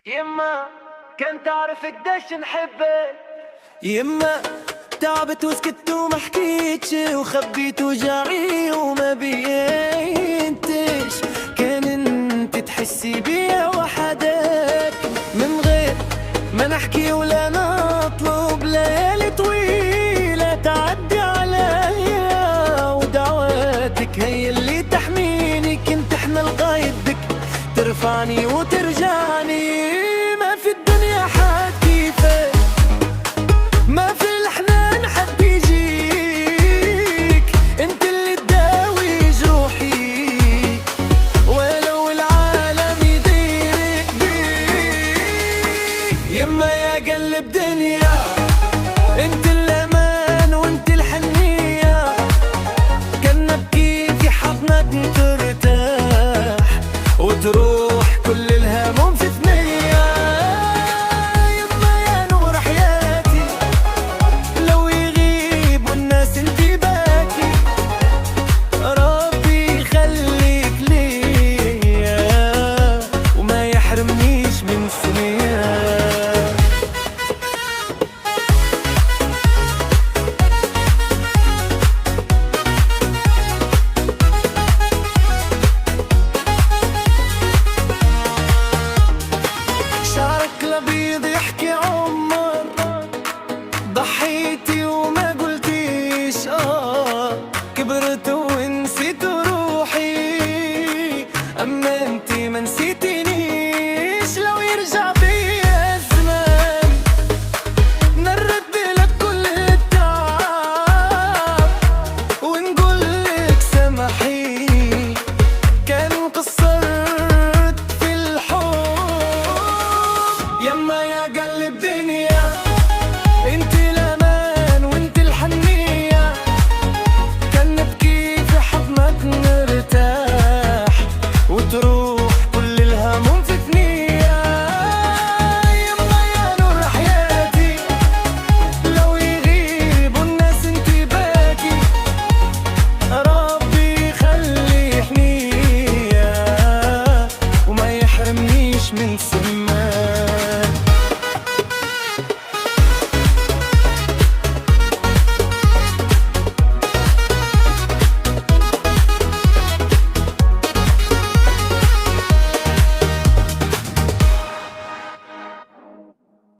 يما كنت أعرف قديش نحبك. يما تعبت وسكت وما حكيتش وخبيت وجعي وما بينتش. كان انت تحسي بيا وحدك من غير ما نحكي ولا نطلب. ليالي طويلة تعدي عليا ودعواتك هي اللي تحميني. كنت احنا لغايتك ترفعني وترجعني. ما في الدنيا حد كيفك، ما في الحنان حد يجيك. انت اللي تداوي جروحي ولو العالم يديرك بيك. يما يا قلب دنيا انت الامان وانت الحنية. كنا نبكي في حضنك ترتاح وتروح كل الهموم في ثنية. يما يا نور حياتي لو يغيب والناس انتي باكي. ربي يخليك ليا وما يحرمنيش من ثنية. شعرك الابيض يحكي عمري